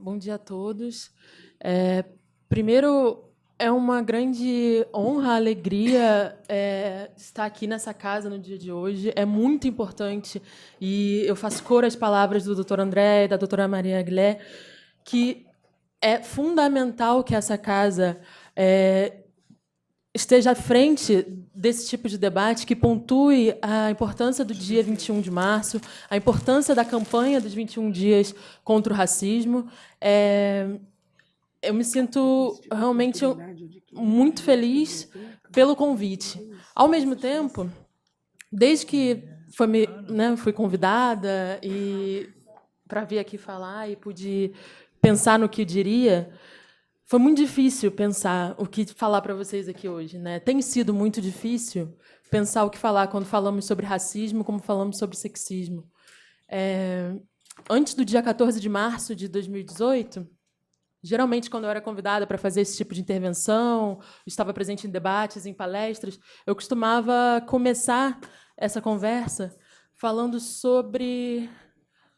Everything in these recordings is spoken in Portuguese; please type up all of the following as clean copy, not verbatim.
Bom dia a todos. Primeiro, é uma grande honra, alegria estar aqui nessa casa no dia de hoje. É muito importante, e eu faço coro às palavras do Dr. André e da doutora Maria Aguilé, que é fundamental que essa casa esteja à frente desse tipo de debate, que pontue a importância do dia 21 de março, a importância da campanha dos 21 dias contra o racismo. Eu me sinto realmente muito feliz pelo convite. Ao mesmo tempo, desde que fui convidada para vir aqui falar e pude pensar no que diria, foi muito difícil pensar o que falar para vocês aqui hoje, né? Tem sido muito difícil pensar o que falar quando falamos sobre racismo, como falamos sobre sexismo. Antes do dia 14 de março de 2018, geralmente, quando eu era convidada para fazer esse tipo de intervenção, estava presente em debates, em palestras, eu costumava começar essa conversa falando sobre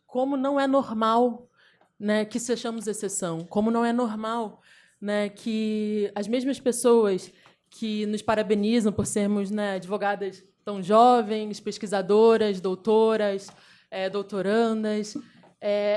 como não é normal, né, que sejamos exceção, como não é normal, né, que as mesmas pessoas que nos parabenizam por sermos, né, advogadas tão jovens, pesquisadoras, doutoras, doutorandas,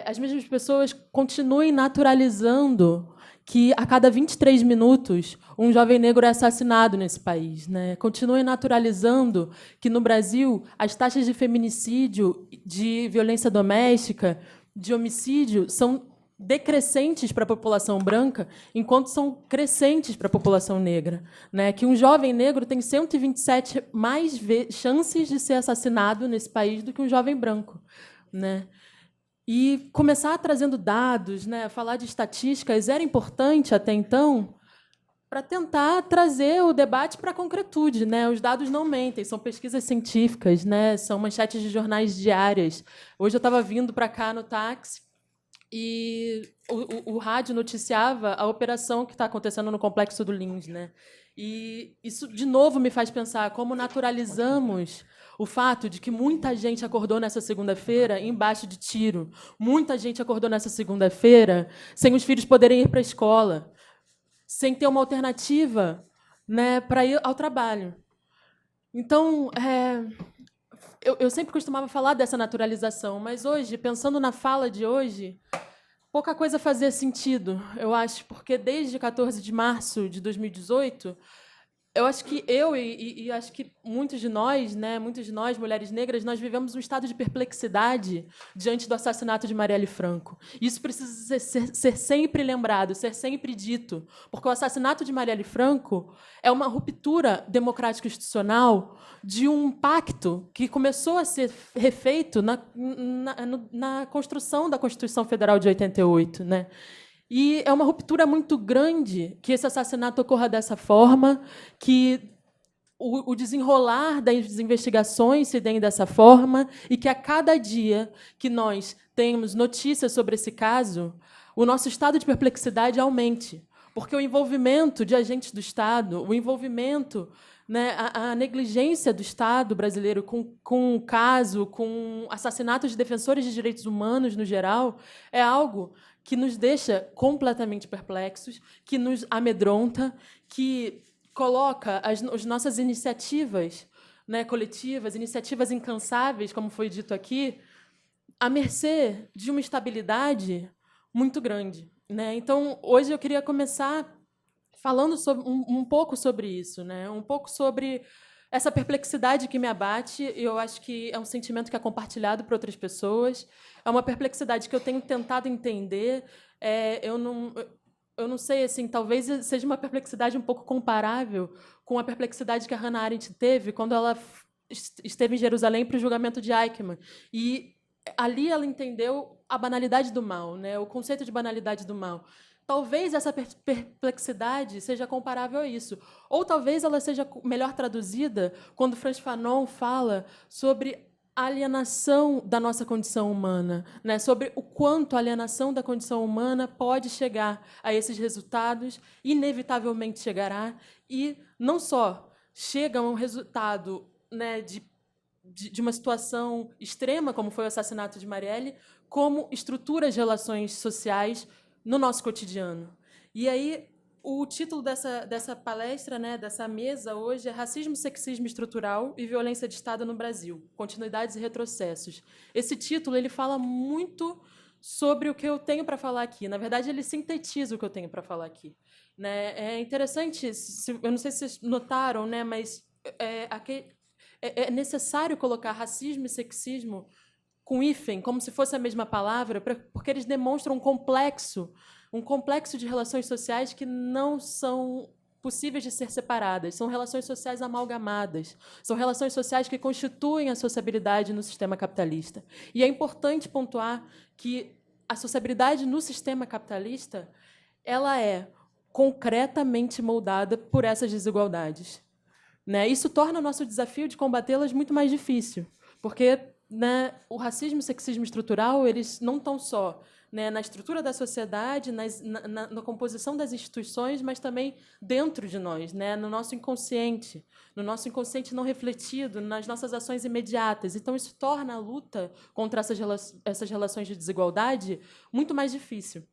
as mesmas pessoas continuem naturalizando que a cada 23 minutos um jovem negro é assassinado nesse país, né? Continuem naturalizando que no Brasil as taxas de feminicídio, de violência doméstica, de homicídio são decrescentes para a população branca, enquanto são crescentes para a população negra, né? Que um jovem negro tem 127 mais chances de ser assassinado nesse país do que um jovem branco, né? E começar trazendo dados, né? Falar de estatísticas era importante até então para tentar trazer o debate para a concretude, né? Os dados não mentem, são pesquisas científicas, né? São manchetes de jornais diárias. Hoje eu estava vindo para cá no táxi e o rádio noticiava a operação que está acontecendo no Complexo do Lins, né? E isso, de novo, me faz pensar como naturalizamos o fato de que muita gente acordou nessa segunda-feira embaixo de tiro. Muita gente acordou nessa segunda-feira sem os filhos poderem ir para a escola, sem ter uma alternativa, né, para ir ao trabalho. Então, eu sempre costumava falar dessa naturalização, mas hoje, pensando na fala de hoje, pouca coisa fazia sentido, eu acho, porque desde 14 de março de 2018, eu acho que e acho que muitos de nós, né, mulheres negras, nós vivemos um estado de perplexidade diante do assassinato de Marielle Franco. Isso precisa ser sempre lembrado, ser sempre dito, porque o assassinato de Marielle Franco é uma ruptura democrática institucional de um pacto que começou a ser refeito na construção da Constituição Federal de 88, né? E é uma ruptura muito grande que esse assassinato ocorra dessa forma, que o desenrolar das investigações se dê dessa forma e que, a cada dia que nós temos notícias sobre esse caso, o nosso estado de perplexidade aumente. Porque o envolvimento de agentes do Estado, o envolvimento, né, a negligência do Estado brasileiro com o caso, com assassinatos de defensores de direitos humanos, no geral, é algo que nos deixa completamente perplexos, que nos amedronta, que coloca as nossas iniciativas, né, coletivas, iniciativas incansáveis, como foi dito aqui, à mercê de uma instabilidade muito grande, né? Então, hoje eu queria começar falando um pouco sobre isso, né? Um pouco sobre essa perplexidade que me abate. Eu acho que é um sentimento que é compartilhado por outras pessoas. É uma perplexidade que eu tenho tentado entender. Eu não sei, assim, talvez seja uma perplexidade um pouco comparável com a perplexidade que a Hannah Arendt teve quando ela esteve em Jerusalém para o julgamento de Eichmann. E ali ela entendeu a banalidade do mal, né? O conceito de banalidade do mal. talvez essa perplexidade seja comparável a isso. Ou talvez ela seja melhor traduzida quando Frantz Fanon fala sobre a alienação da nossa condição humana, né? Sobre o quanto a alienação da condição humana pode chegar a esses resultados, inevitavelmente chegará, e não só chega a um resultado, né, de uma situação extrema, como foi o assassinato de Marielle, como estruturas de relações sociais no nosso cotidiano. E aí, o título dessa palestra, né, dessa mesa hoje, é Racismo, Sexismo Estrutural e Violência de Estado no Brasil, Continuidades e Retrocessos. Esse título ele fala muito sobre o que eu tenho para falar aqui. Na verdade, ele sintetiza o que eu tenho para falar aqui. Né? É interessante, eu não sei se vocês notaram, né, mas é necessário colocar racismo e sexismo com hífen, como se fosse a mesma palavra, porque eles demonstram um complexo de relações sociais que não são possíveis de ser separadas. São relações sociais amalgamadas. São relações sociais que constituem a sociabilidade no sistema capitalista. E é importante pontuar que a sociabilidade no sistema capitalista ela é concretamente moldada por essas desigualdades. Né? Isso torna o nosso desafio de combatê-las muito mais difícil, porque né, o racismo e o sexismo estrutural eles não estão só né, na estrutura da sociedade, na composição das instituições, mas também dentro de nós, né, no nosso inconsciente não refletido, nas nossas ações imediatas. Então, isso torna a luta contra essas relações de desigualdade muito mais difícil.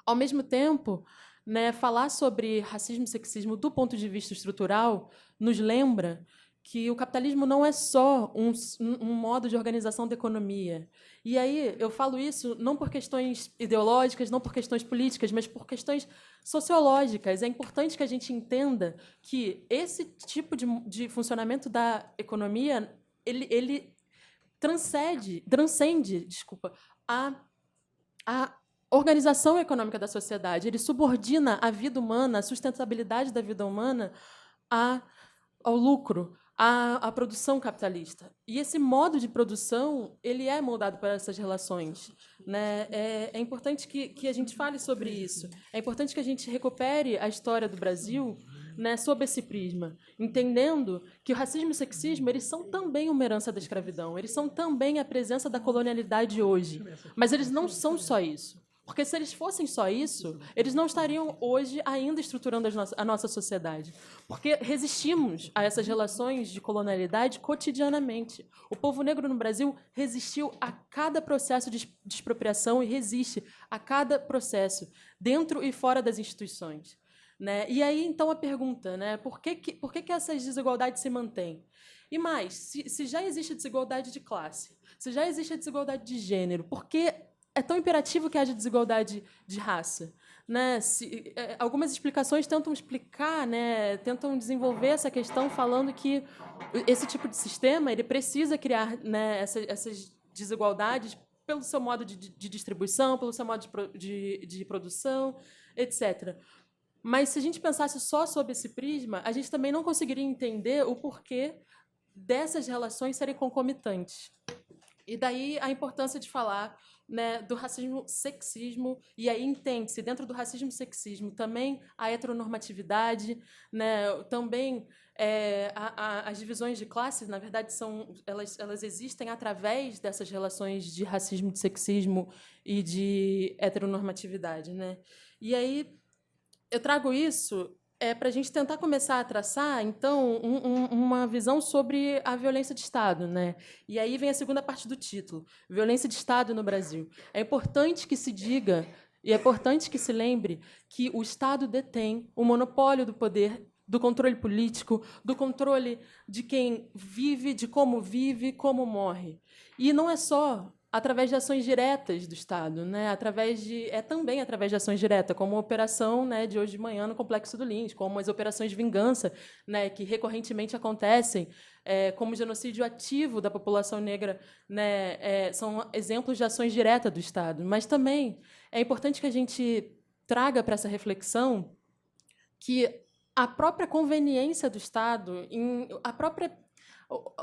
Ao mesmo tempo, né, falar sobre racismo e sexismo do ponto de vista estrutural nos lembra que o capitalismo não é só um modo de organização da economia. E aí eu falo isso não por questões ideológicas, não por questões políticas, mas por questões sociológicas. É importante que a gente entenda que esse tipo de funcionamento da economia ele transcende a organização econômica da sociedade. Ele subordina a vida humana, a sustentabilidade da vida humana ao lucro, à produção capitalista. E esse modo de produção ele é moldado por essas relações. Né? É importante que a gente fale sobre isso. É importante que a gente recupere a história do Brasil né, sob esse prisma, entendendo que o racismo e o sexismo eles são também uma herança da escravidão, eles são também a presença da colonialidade hoje. Mas eles não são só isso. Porque se eles fossem só isso, eles não estariam hoje ainda estruturando a nossa sociedade. Porque resistimos a essas relações de colonialidade cotidianamente. O povo negro no Brasil resistiu a cada processo de expropriação e resiste a cada processo, dentro e fora das instituições. Né? E aí, então, a pergunta, né? Por que essas desigualdades se mantêm? E mais, se já existe a desigualdade de classe, se já existe a desigualdade de gênero, por que é tão imperativo que haja desigualdade de raça? Né? Algumas explicações tentam explicar, né, tentam desenvolver essa questão falando que esse tipo de sistema ele precisa criar né, essas desigualdades pelo seu modo de distribuição, pelo seu modo de produção, etc. Mas, se a gente pensasse só sob esse prisma, a gente também não conseguiria entender o porquê dessas relações serem concomitantes. E daí a importância de falar né, do racismo-sexismo, e aí entende-se, dentro do racismo-sexismo, também a heteronormatividade, né, também as divisões de classes, na verdade, elas existem através dessas relações de racismo, de sexismo e de heteronormatividade. Né? E aí eu trago isso para a gente tentar começar a traçar, então, uma visão sobre a violência de Estado. Né? E aí vem a segunda parte do título, Violência de Estado no Brasil. É importante que se diga, e é importante que se lembre, que o Estado detém o monopólio do poder, do controle político, do controle de quem vive, de como morre. E não é só através de ações diretas do Estado, né? Também através de ações diretas, como a operação né, de hoje de manhã no Complexo do Lins, como as operações de vingança né, que recorrentemente acontecem, como o genocídio ativo da população negra, né, são exemplos de ações diretas do Estado. Mas também é importante que a gente traga para essa reflexão que a própria conveniência do Estado,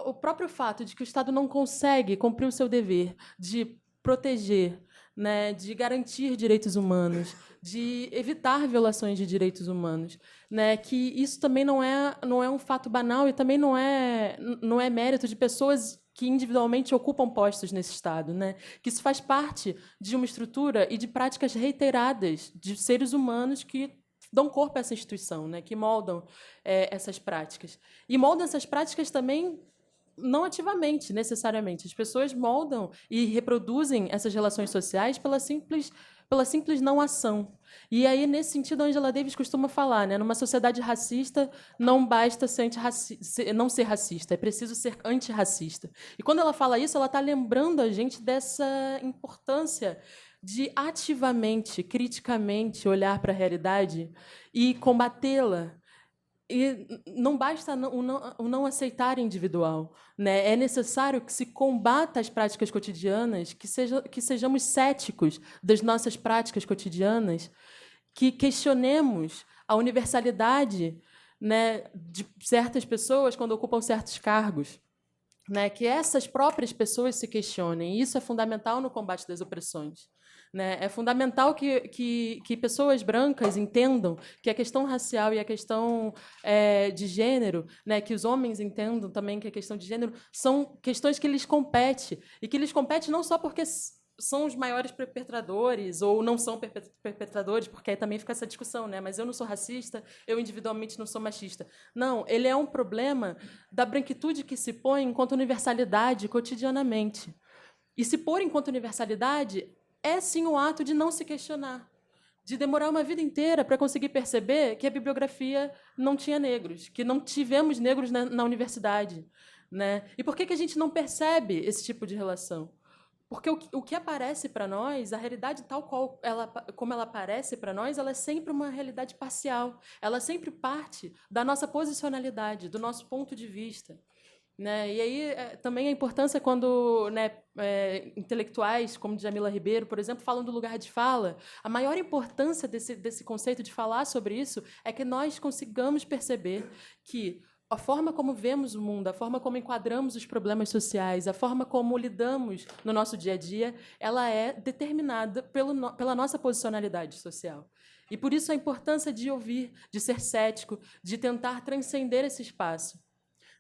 o próprio fato de que o Estado não consegue cumprir o seu dever de proteger né, de garantir direitos humanos, de evitar violações de direitos humanos, né, que isso também não é um fato banal e também não é mérito de pessoas que individualmente ocupam postos nesse Estado, né? Que isso faz parte de uma estrutura e de práticas reiteradas de seres humanos que dão corpo a essa instituição, né? Que moldam essas práticas. E moldam essas práticas também não ativamente, necessariamente. As pessoas moldam e reproduzem essas relações sociais pela simples não ação. E aí, nesse sentido, a Angela Davis costuma falar, né, numa sociedade racista, não basta não ser racista, é preciso ser antirracista. E quando ela fala isso, ela está lembrando a gente dessa importância de ativamente, criticamente olhar para a realidade e combatê-la. E não basta o não aceitar individual, né? É necessário que se combata as práticas cotidianas, que sejamos céticos das nossas práticas cotidianas, que questionemos a universalidade, né, de certas pessoas quando ocupam certos cargos, né? Que essas próprias pessoas se questionem. Isso é fundamental no combate das opressões. Né? É fundamental que pessoas brancas entendam que a questão racial e a questão de gênero, né, que os homens entendam também que a questão de gênero são questões que lhes competem, e que lhes competem não só porque são os maiores perpetradores ou não são perpetradores, porque aí também fica essa discussão, né? Mas eu não sou racista, eu individualmente não sou machista. Não, ele é um problema da branquitude que se põe enquanto universalidade cotidianamente. E se pôr enquanto universalidade é sim o ato de não se questionar, de demorar uma vida inteira para conseguir perceber que a bibliografia não tinha negros, que não tivemos negros na universidade, né? E por que a gente não percebe esse tipo de relação? Porque o que aparece para nós, a realidade tal como ela aparece para nós, ela é sempre uma realidade parcial. Ela sempre parte da nossa posicionalidade, do nosso ponto de vista. Né? E aí também a importância quando, né, intelectuais como Djamila Ribeiro, por exemplo, falam do lugar de fala. A maior importância desse conceito de falar sobre isso é que nós consigamos perceber que a forma como vemos o mundo, a forma como enquadramos os problemas sociais, a forma como lidamos no nosso dia a dia, ela é determinada pela nossa posicionalidade social. E por isso a importância de ouvir, de ser cético, de tentar transcender esse espaço.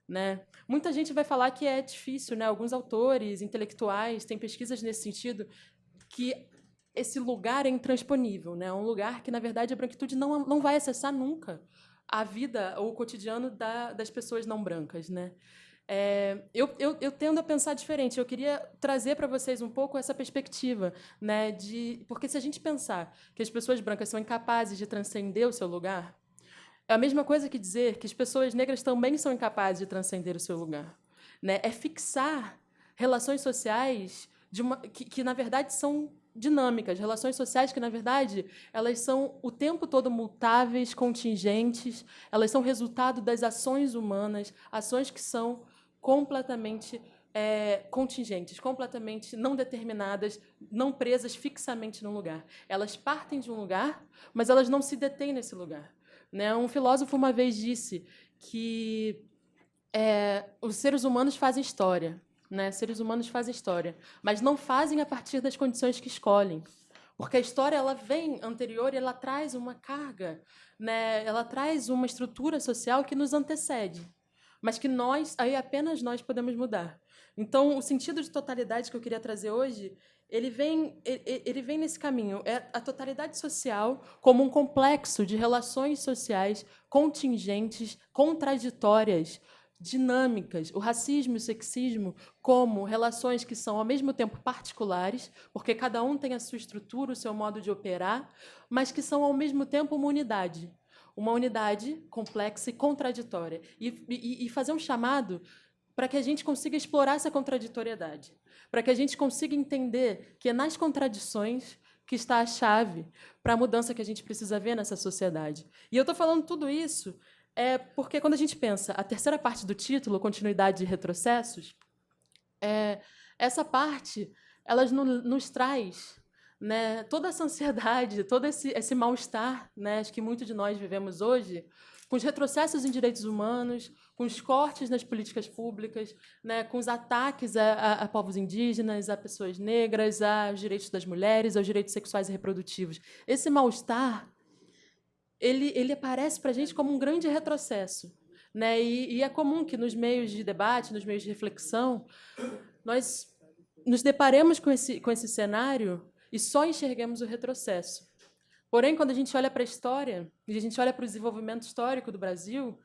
Né? Muita gente vai falar que é difícil, né? Alguns autores, intelectuais, têm pesquisas nesse sentido, que esse lugar é intransponível, né? Um lugar que, na verdade, a branquitude não vai acessar nunca a vida ou o cotidiano das pessoas não brancas. Né? Eu tendo a pensar diferente. Eu queria trazer para vocês um pouco essa perspectiva, né? Porque se a gente pensar que as pessoas brancas são incapazes de transcender o seu lugar, é a mesma coisa que dizer que as pessoas negras também são incapazes de transcender o seu lugar. Né? É fixar relações sociais que, na verdade, são dinâmicas, relações sociais que, na verdade, elas são o tempo todo mutáveis, contingentes, elas são resultado das ações humanas, ações que são completamente contingentes, completamente não determinadas, não presas fixamente num lugar. Elas partem de um lugar, mas elas não se detêm nesse lugar. Né? Um filósofo uma vez disse que os seres humanos fazem história, né? Seres humanos fazem história, mas não fazem a partir das condições que escolhem, porque a história ela vem anterior e ela traz uma carga, né? Ela traz uma estrutura social que nos antecede, mas que apenas nós podemos mudar. Então, o sentido de totalidade que eu queria trazer hoje, ele vem nesse caminho. É a totalidade social como um complexo de relações sociais contingentes, contraditórias, dinâmicas. O racismo e o sexismo como relações que são, ao mesmo tempo, particulares, porque cada um tem a sua estrutura, o seu modo de operar, mas que são, ao mesmo tempo, uma unidade. Uma unidade complexa e contraditória. E fazer um chamado para que a gente consiga explorar essa contraditoriedade, para que a gente consiga entender que é nas contradições que está a chave para a mudança que a gente precisa ver nessa sociedade. E eu estou falando tudo isso porque, quando a gente pensa a terceira parte do título, Continuidade e Retrocessos, essa parte ela nos traz, né, toda essa ansiedade, todo esse mal-estar, né, que muitos de nós vivemos hoje, com os retrocessos em direitos humanos, com os cortes nas políticas públicas, né, com os ataques a povos indígenas, a pessoas negras, aos direitos das mulheres, aos direitos sexuais e reprodutivos. Esse mal-estar, ele aparece para a gente como um grande retrocesso, né? E é comum que nos meios de debate, nos meios de reflexão, nós nos deparemos com esse cenário e só enxerguemos o retrocesso. Porém, quando a gente olha para a história e a gente olha para o desenvolvimento histórico do Brasil,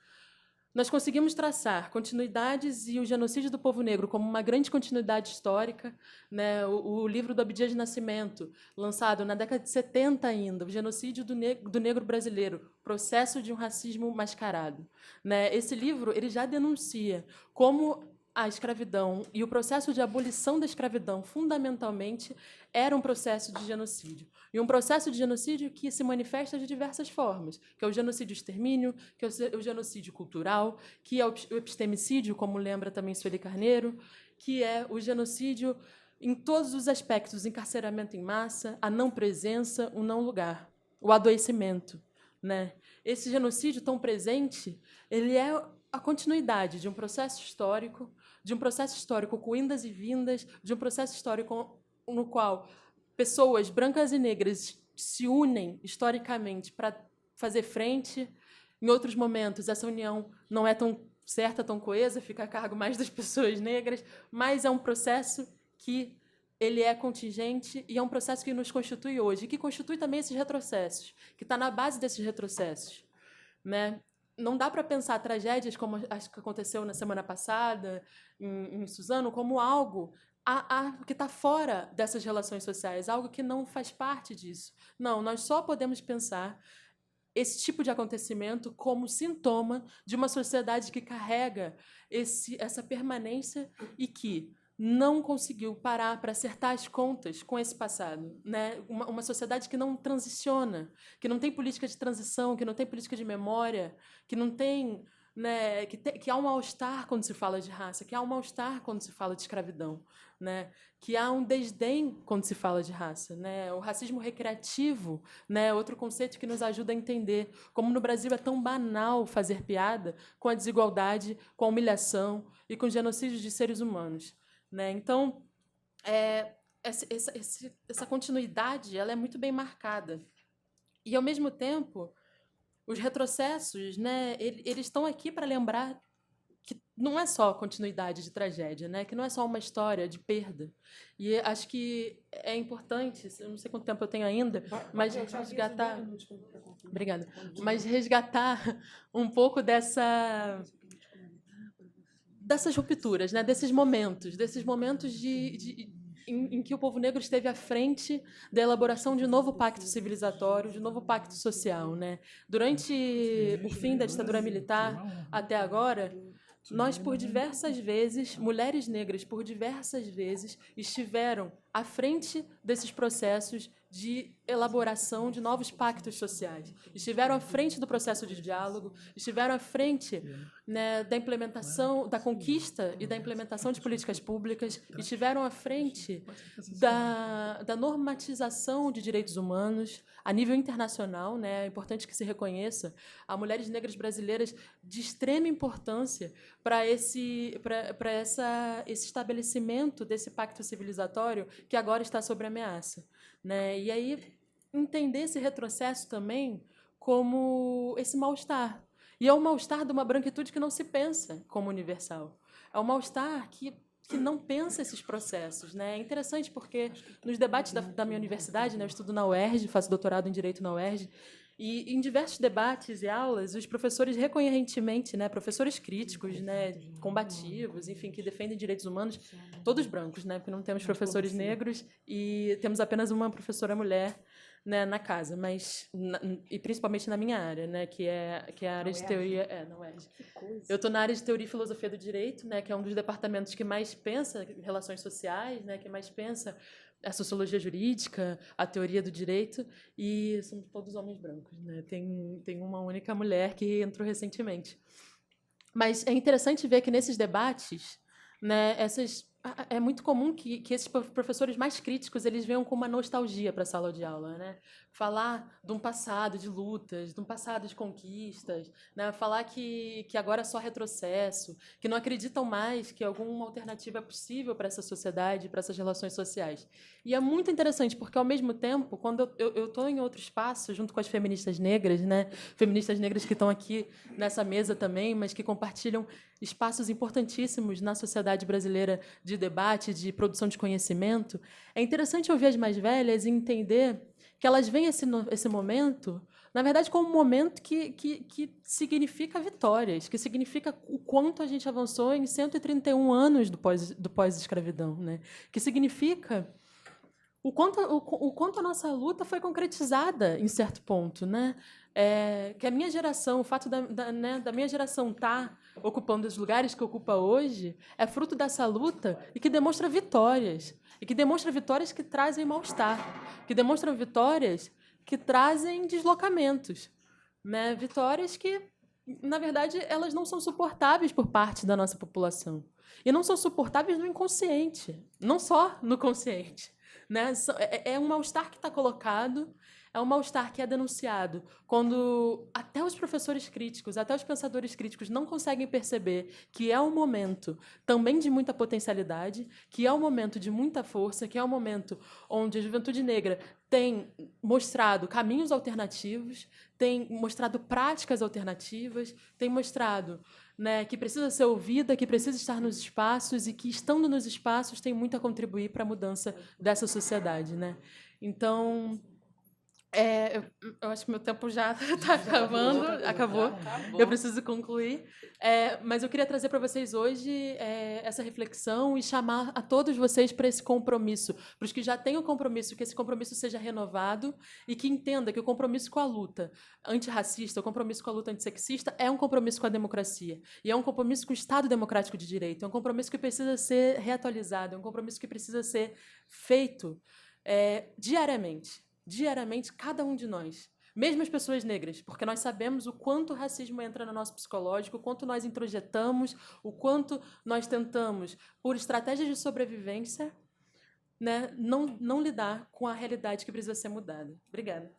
nós conseguimos traçar continuidades e o genocídio do povo negro como uma grande continuidade histórica, né? O livro do Abdias de Nascimento, lançado na década de 70 ainda, o genocídio do negro brasileiro, processo de um racismo mascarado, né? Esse livro ele já denuncia como a escravidão e o processo de abolição da escravidão, fundamentalmente, era um processo de genocídio. E um processo de genocídio que se manifesta de diversas formas, que é o genocídio-extermínio, que é o genocídio cultural, que é o epistemicídio, como lembra também Sueli Carneiro, que é o genocídio em todos os aspectos, o encarceramento em massa, a não presença, o não lugar, o adoecimento, né? Esse genocídio tão presente, ele é a continuidade de um processo histórico, com indas e vindas, de um processo histórico no qual pessoas brancas e negras se unem historicamente para fazer frente. Em outros momentos, essa união não é tão certa, tão coesa, fica a cargo mais das pessoas negras, mas é um processo que ele é contingente e é um processo que nos constitui hoje, e que constitui também esses retrocessos, que está na base desses retrocessos, né? Não dá para pensar tragédias como acho que aconteceu na semana passada em Suzano como algo que está fora dessas relações sociais, algo que não faz parte disso. Não, nós só podemos pensar esse tipo de acontecimento como sintoma de uma sociedade que carrega essa permanência e que não conseguiu parar para acertar as contas com esse passado, né? Uma sociedade que não transiciona, que não tem política de transição, que não tem política de memória, que não tem, né? Que há um mal-estar quando se fala de raça, que há um mal-estar quando se fala de escravidão, né? Que há um desdém quando se fala de raça, né? O racismo recreativo, né? Outro conceito que nos ajuda a entender como no Brasil é tão banal fazer piada com a desigualdade, com a humilhação e com o genocídio de seres humanos. Né? Então, essa continuidade ela é muito bem marcada. E, ao mesmo tempo, os retrocessos, né, eles estão aqui para lembrar que não é só continuidade de tragédia, né, que não é só uma história de perda. E acho que é importante, eu não sei quanto tempo eu tenho ainda, mas resgatar... Obrigada. Mas resgatar um pouco dessas rupturas, né? desses momentos em que o povo negro esteve à frente da elaboração de um novo pacto civilizatório, de um novo pacto social. Né? Durante o fim da ditadura militar até agora, nós, por diversas vezes, mulheres negras, por diversas vezes, estiveram à frente desses processos de elaboração de novos pactos sociais. Estiveram à frente do processo de diálogo, estiveram à frente, né, da implementação, da conquista e da implementação de políticas públicas, estiveram à frente da normatização de direitos humanos a nível internacional. Né? É importante que se reconheça a mulheres negras brasileiras de extrema importância para esse estabelecimento desse pacto civilizatório que agora está sob ameaça. Né? E aí entender esse retrocesso também como esse mal-estar. E é um mal-estar de uma branquitude que não se pensa como universal. É um mal-estar que não pensa esses processos. Né? É interessante porque nos debates da minha universidade, né, eu estudo na UERJ, faço doutorado em Direito na UERJ, e em diversos debates e aulas, os professores recorrentemente, né, professores críticos, né, combativos, enfim, que defendem direitos humanos, todos brancos, né, porque não temos professores negros e temos apenas uma professora mulher, né, na casa, mas e principalmente na minha área, né, que é a área de teoria, na UERJ. Eu estou na área de teoria e filosofia do direito, né, que é um dos departamentos que mais pensa relações sociais, né, que mais pensa a sociologia jurídica, a teoria do direito, e somos todos homens brancos. Né? Tem uma única mulher que entrou recentemente. Mas é interessante ver que, nesses debates, né, essas é muito comum que esses professores mais críticos eles venham com uma nostalgia para a sala de aula, né? Falar de um passado de lutas, de um passado de conquistas, né? Falar que agora é só retrocesso, que não acreditam mais que alguma alternativa é possível para essa sociedade, para essas relações sociais. E é muito interessante, porque, ao mesmo tempo, quando eu estou em outro espaço, junto com as feministas negras, né? Feministas negras que estão aqui nessa mesa também, mas que compartilham espaços importantíssimos na sociedade brasileira de debate, de produção de conhecimento, é interessante ouvir as mais velhas e entender que elas veem esse momento, na verdade, como um momento que significa vitórias, que significa o quanto a gente avançou em 131 anos do pós-escravidão, né? Que significa o quanto a nossa luta foi concretizada em certo ponto, né? Que a minha geração, o fato da minha geração estar ocupando os lugares que ocupa hoje, é fruto dessa luta e que demonstra vitórias. E que demonstra vitórias que trazem mal-estar, que demonstram vitórias que trazem deslocamentos, né? Vitórias que, na verdade, elas não são suportáveis por parte da nossa população. E não são suportáveis no inconsciente, não só no consciente. Né? É um mal-estar que está colocado, é um mal-estar que é denunciado quando até os professores críticos, até os pensadores críticos não conseguem perceber que é um momento também de muita potencialidade, que é um momento de muita força, que é um momento onde a juventude negra tem mostrado caminhos alternativos, tem mostrado práticas alternativas, tem mostrado, né, que precisa ser ouvida, que precisa estar nos espaços e que, estando nos espaços, tem muito a contribuir para a mudança dessa sociedade. Né? Então, eu acho que meu tempo já está acabando. Acabou. Eu preciso concluir. Mas eu queria trazer para vocês hoje essa reflexão e chamar a todos vocês para esse compromisso, para os que já têm o compromisso, que esse compromisso seja renovado e que entenda que o compromisso com a luta antirracista, o compromisso com a luta antissexista é um compromisso com a democracia. E é um compromisso com o Estado democrático de direito. É um compromisso que precisa ser reatualizado, é um compromisso que precisa ser feito diariamente. Diariamente, cada um de nós, mesmo as pessoas negras, porque nós sabemos o quanto o racismo entra no nosso psicológico, o quanto nós introjetamos, o quanto nós tentamos, por estratégias de sobrevivência, né, não lidar com a realidade que precisa ser mudada. Obrigada.